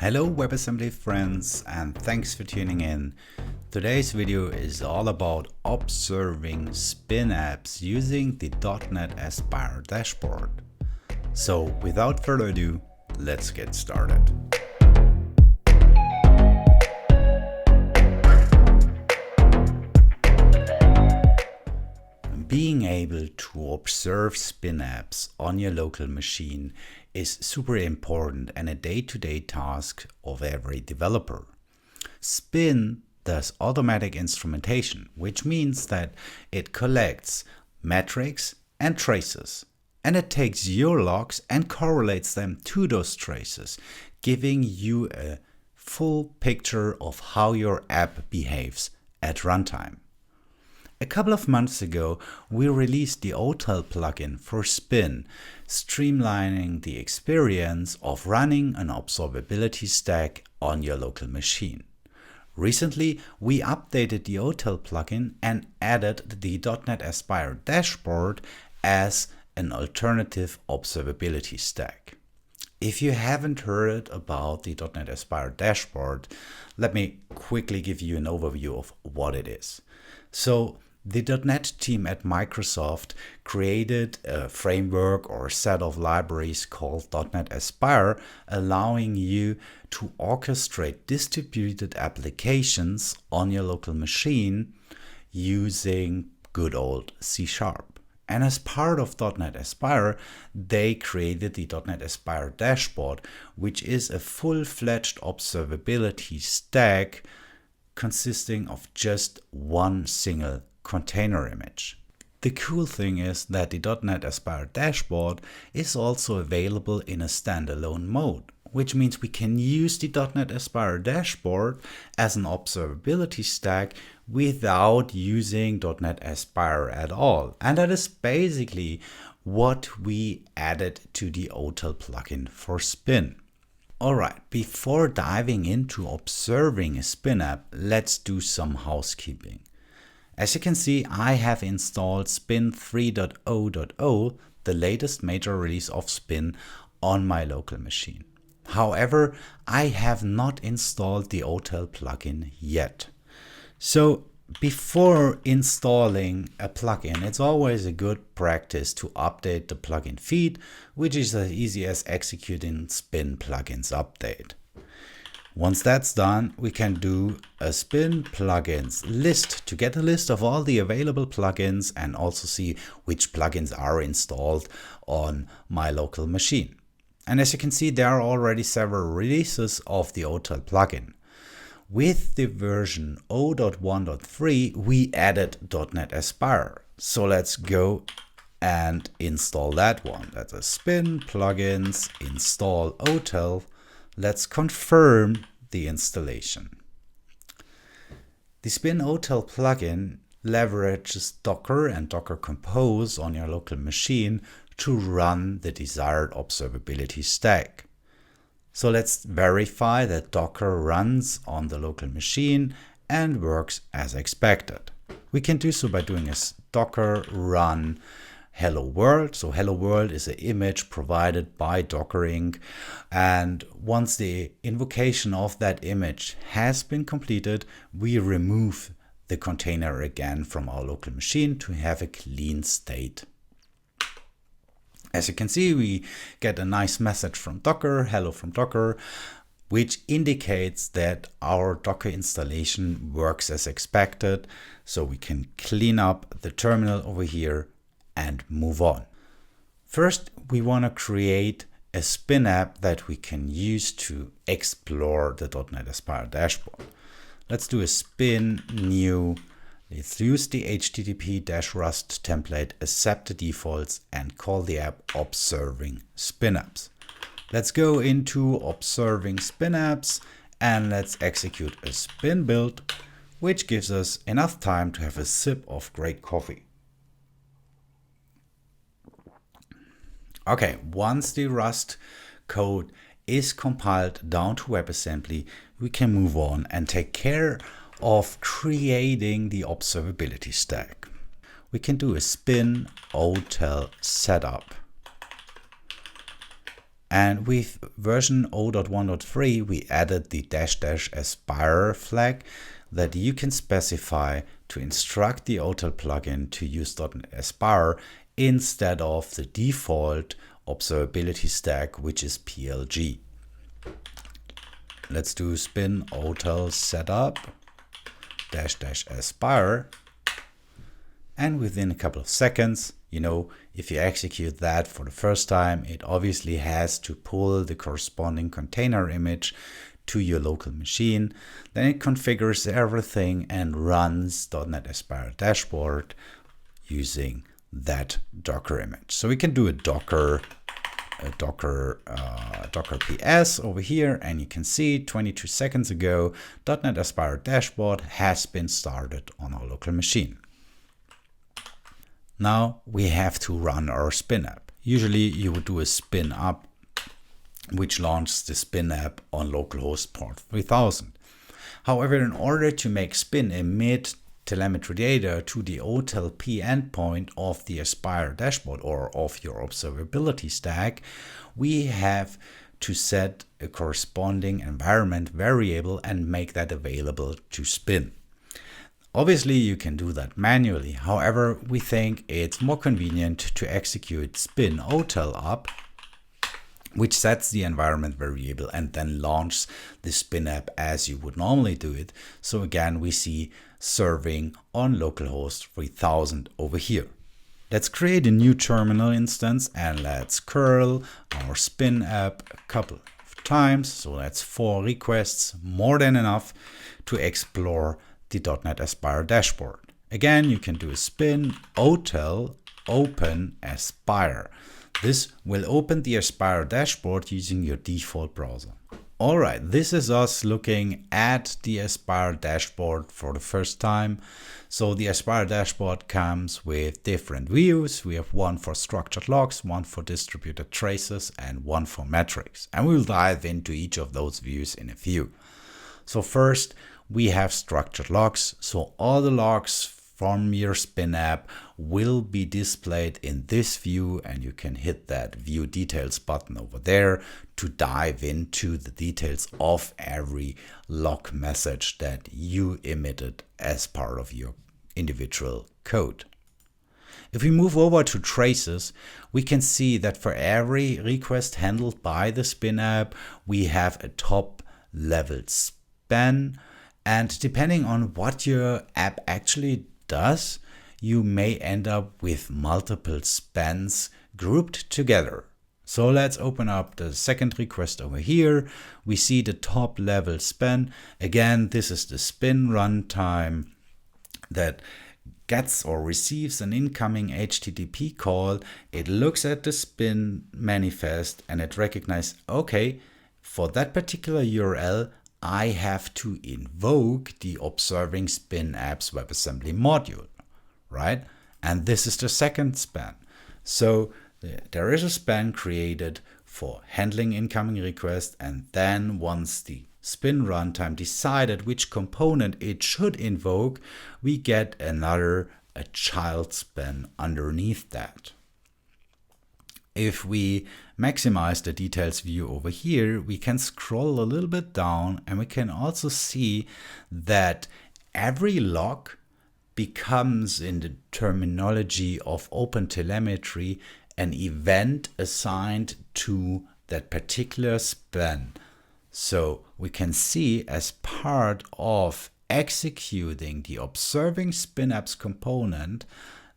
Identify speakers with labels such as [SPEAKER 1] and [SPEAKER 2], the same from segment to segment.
[SPEAKER 1] Hello WebAssembly friends, and thanks for tuning in. Today's video is all about observing spin apps using the .NET Aspire dashboard. So without further ado, let's get started. Being able to observe spin apps on your local machine is super important and a day-to-day task of every developer. Spin does automatic instrumentation, which means that it collects metrics and traces, and it takes your logs and correlates them to those traces, giving you a full picture of how your app behaves at runtime. A couple of months ago, we released the otel plugin for Spin, streamlining the experience of running an observability stack on your local machine. Recently, we updated the otel plugin and added the .NET Aspire dashboard as an alternative observability stack. If you haven't heard about the .NET Aspire dashboard, let me quickly give you an overview of what it is. So, the .NET team at Microsoft created a framework or set of libraries called .NET Aspire, allowing you to orchestrate distributed applications on your local machine using good old C#. And as part of .NET Aspire, they created the .NET Aspire dashboard, which is a full-fledged observability stack consisting of just one single container image. The cool thing is that the .NET Aspire dashboard is also available in a standalone mode, which means we can use the .NET Aspire dashboard as an observability stack without using .NET Aspire at all. And that is basically what we added to the otel plugin for Spin. Alright, before diving into observing a Spin app, let's do some housekeeping. As you can see, I have installed Spin 3.0.0, the latest major release of Spin, on my local machine. However, I have not installed the otel plugin yet. So before installing a plugin, it's always a good practice to update the plugin feed, which is as easy as executing Spin plugins update. Once that's done, we can do a Spin plugins list to get a list of all the available plugins and also see which plugins are installed on my local machine. And as you can see, there are already several releases of the otel plugin. With the version 0.1.3, we added .NET Aspire. So let's go and install that one. That's a Spin plugins install otel. Let's confirm the installation. The Spin otel plugin leverages Docker and Docker Compose on your local machine to run the desired observability stack. So let's verify that Docker runs on the local machine and works as expected. We can do so by doing a docker run hello world. So hello world is an image provided by Docker Inc. And once the invocation of that image has been completed, we remove the container again from our local machine to have a clean state. As you can see, we get a nice message from Docker, hello from Docker, which indicates that our Docker installation works as expected. So we can clean up the terminal over here and move on. First, we want to create a Spin app that we can use to explore the .NET Aspire dashboard. Let's do a Spin new. Let's use the HTTP-Rust template, accept the defaults, and call the app Observing Spin Apps. Let's go into Observing Spin Apps and let's execute a Spin build, which gives us enough time to have a sip of great coffee. Okay, once the Rust code is compiled down to WebAssembly, we can move on and take care of creating the observability stack. We can do a Spin otel setup. And with version 0.1.3, we added the -- aspire flag that you can specify to instruct the otel plugin to use .NET Aspire instead of the default observability stack, which is PLG. Let's do spin otel setup -- aspire. And within a couple of seconds, if you execute that for the first time, it obviously has to pull the corresponding container image to your local machine. Then it configures everything and runs .NET Aspire dashboard using that Docker image. So we can do a Docker PS over here, and you can see 22 seconds ago, .NET Aspire dashboard has been started on our local machine. Now we have to run our spin app. Usually you would do a spin up, which launches the spin app on localhost port 3000. However, in order to make spin emit telemetry data to the OTLP endpoint of the Aspire dashboard or of your observability stack, we have to set a corresponding environment variable and make that available to spin. Obviously, you can do that manually. However, we think it's more convenient to execute spin otel up, which sets the environment variable and then launches the spin app as you would normally do it. So again, we see serving on localhost 3000 over here. Let's create a new terminal instance and let's curl our spin app a couple of times. So that's 4 requests, more than enough to explore the .NET Aspire dashboard. Again, you can do a spin otel open Aspire. This will open the Aspire dashboard using your default browser. All right, this is us looking at the Aspire dashboard for the first time. So the Aspire dashboard comes with different views. We have one for structured logs, one for distributed traces, and one for metrics. And we'll dive into each of those views in a few. So first, we have structured logs. So all the logs from your spin app will be displayed in this view, and you can hit that view details button over there to dive into the details of every log message that you emitted as part of your individual code. If we move over to traces, we can see that for every request handled by the spin app, we have a top level span. And depending on what your app actually does, you may end up with multiple spans grouped together. So let's open up the second request over here. We see the top level span. Again, this is the spin runtime that gets or receives an incoming HTTP call. It looks at the spin manifest and it recognizes, okay, for that particular URL, I have to invoke the observing spin apps WebAssembly module, right? And this is the second span. So there is a span created for handling incoming requests, and then once the spin runtime decided which component it should invoke, we get a child span underneath that. If we maximize the details view over here, we can scroll a little bit down and we can also see that every log becomes, in the terminology of OpenTelemetry, an event assigned to that particular span. So we can see, as part of executing the observing spin apps component,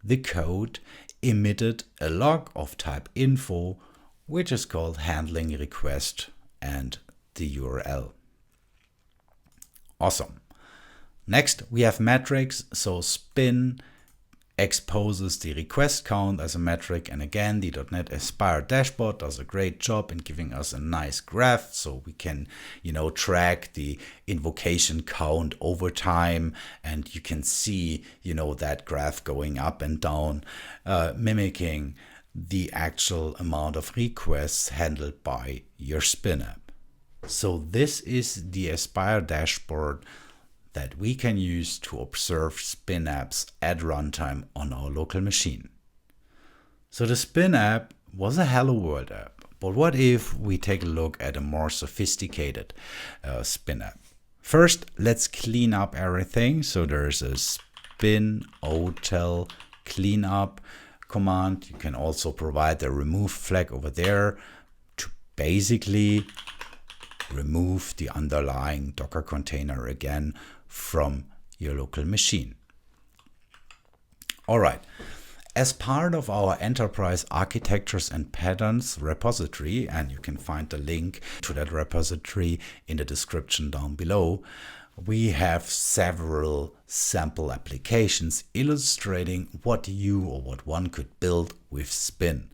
[SPEAKER 1] the code emitted a log of type info, which is called handling request and the URL. Awesome. Next, we have metrics. So spin exposes the request count as a metric. And again, the .NET Aspire dashboard does a great job in giving us a nice graph. So we can, track the invocation count over time. And you can see, that graph going up and down, mimicking the actual amount of requests handled by your spin app. So this is the Aspire dashboard that we can use to observe spin apps at runtime on our local machine. So the spin app was a Hello World app. But what if we take a look at a more sophisticated spin app? First, let's clean up everything. So there's a spin otel cleanup command. You can also provide the remove flag over there to basically remove the underlying Docker container again from your local machine. All right. As part of our enterprise architectures and patterns repository, and you can find the link to that repository in the description down below, we have several sample applications illustrating what you or what one could build with Spin.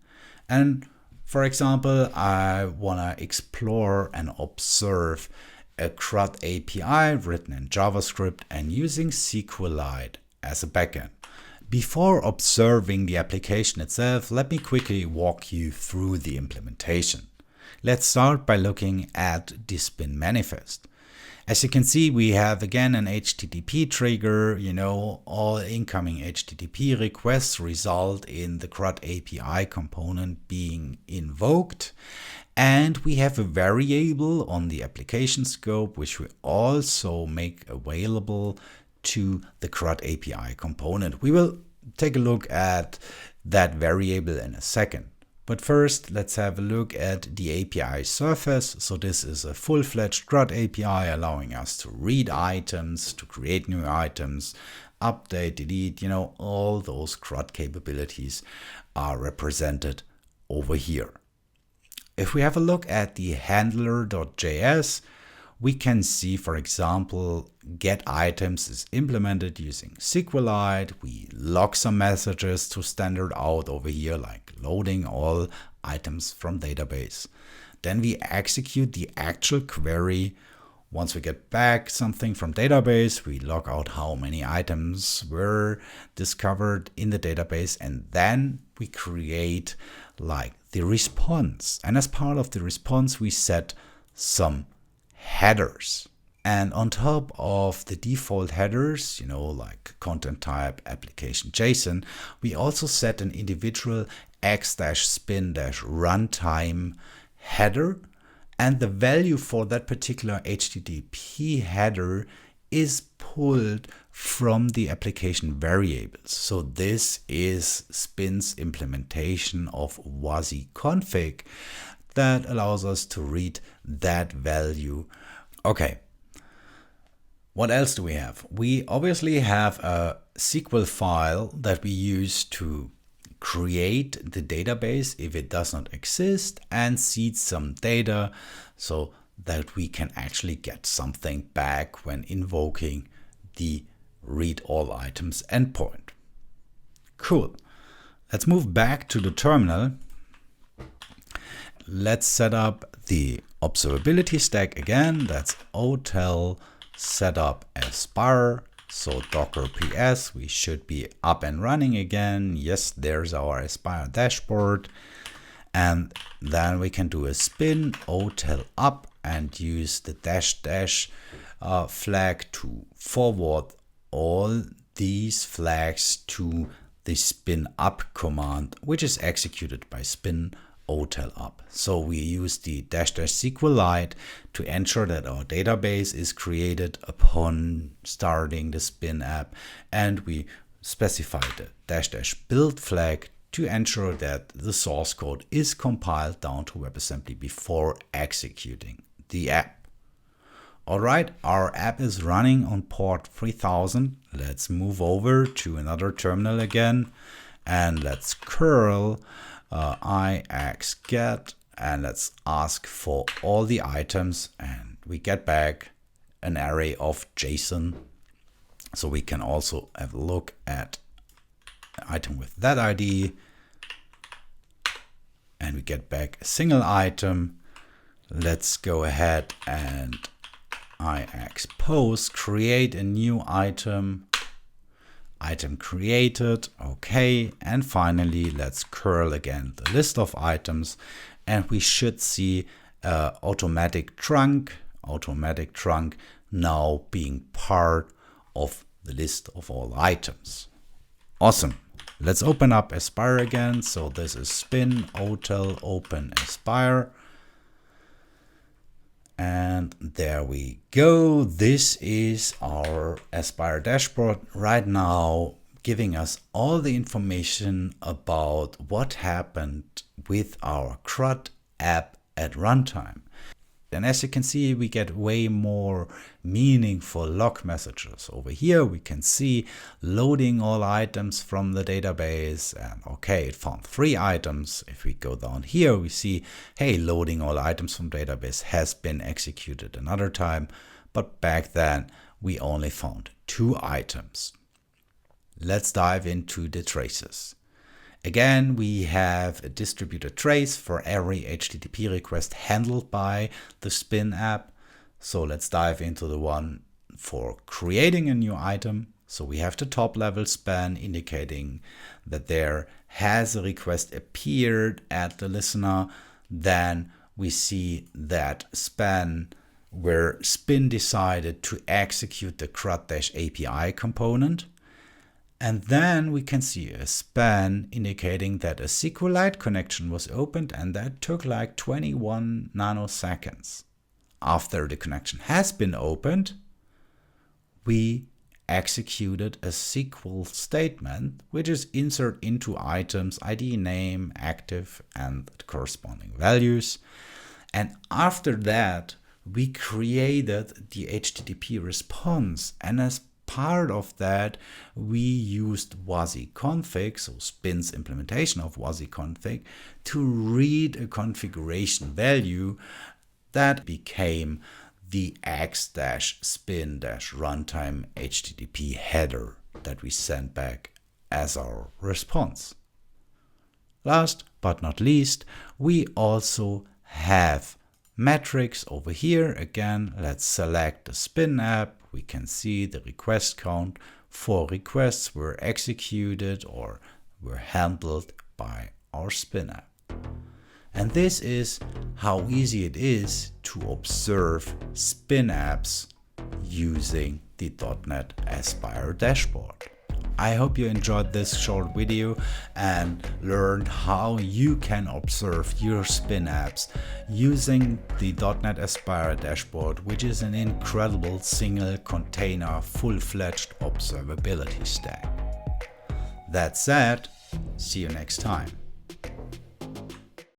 [SPEAKER 1] And for example, I want to explore and observe a CRUD API written in JavaScript and using SQLite as a backend. Before observing the application itself, let me quickly walk you through the implementation. Let's start by looking at the Spin manifest. As you can see, we have again an HTTP trigger. All incoming HTTP requests result in the CRUD API component being invoked. And we have a variable on the application scope, which we also make available to the CRUD API component. We will take a look at that variable in a second. But first, let's have a look at the API surface. So this is a full-fledged CRUD API allowing us to read items, to create new items, update, delete, all those CRUD capabilities are represented over here. If we have a look at the handler.js, we can see, for example, get items is implemented using SQLite. We log some messages to standard out over here, like loading all items from database. Then we execute the actual query. Once we get back something from database, we log out how many items were discovered in the database, and then we create like the response. And as part of the response, we set some headers. And on top of the default headers, like content type, application JSON, we also set an individual x-spin-runtime header. And the value for that particular HTTP header is pulled from the application variables. So this is Spin's implementation of WASI-config that allows us to read that value. Okay. What else do we have? We obviously have a SQL file that we use to create the database if it does not exist and seed some data so that we can actually get something back when invoking the read all items endpoint. Cool. Let's move back to the terminal. Let's set up the observability stack again. That's otel setup aspire. So Docker PS, we should be up and running again. Yes, there's our Aspire dashboard. And then we can do a spin otel up and use the -- flag to forward all these flags to the spin up command, which is executed by spin otel up. So we use the -- SQLite to ensure that our database is created upon starting the spin app, and we specify the -- build flag to ensure that the source code is compiled down to WebAssembly before executing the app. All right, our app is running on port 3000. Let's move over to another terminal again, and let's curl ix_get, and let's ask for all the items, and we get back an array of JSON. So we can also have a look at an item with that ID, and we get back a single item. Let's go ahead and ix_post, create a new item. Item created, okay, and finally let's curl again the list of items, and we should see automatic trunk now being part of the list of all items. Awesome. Let's open up Aspire again. So this is spin, otel, open Aspire. And there we go. This is our Aspire dashboard right now, giving us all the information about what happened with our CRUD app at runtime. And as you can see, we get way more meaningful log messages. Over here, we can see loading all items from the database. And okay, it found 3 items. If we go down here, we see, hey, loading all items from database has been executed another time. But back then, we only found 2 items. Let's dive into the traces. Again, we have a distributed trace for every HTTP request handled by the Spin app. So let's dive into the one for creating a new item. So we have the top level span indicating that there has a request appeared at the listener. Then we see that span where Spin decided to execute the CRUD-API component. And then we can see a span indicating that a SQLite connection was opened, and that took like 21 nanoseconds. After the connection has been opened, we executed a SQL statement, which is insert into items, ID, name, active, and the corresponding values. And after that, we created the HTTP response. And as part of that, we used WASI-config, so Spin's implementation of WASI-config, to read a configuration value that became the x-spin-runtime HTTP header that we sent back as our response. Last but not least, we also have metrics over here. Again, let's select the Spin app. We can see the request count. 4 requests were executed or were handled by our Spin app. And this is how easy it is to observe Spin apps using the .NET Aspire dashboard. I hope you enjoyed this short video and learned how you can observe your Spin apps using the .NET Aspire dashboard, which is an incredible single container full-fledged observability stack. That said, see you next time.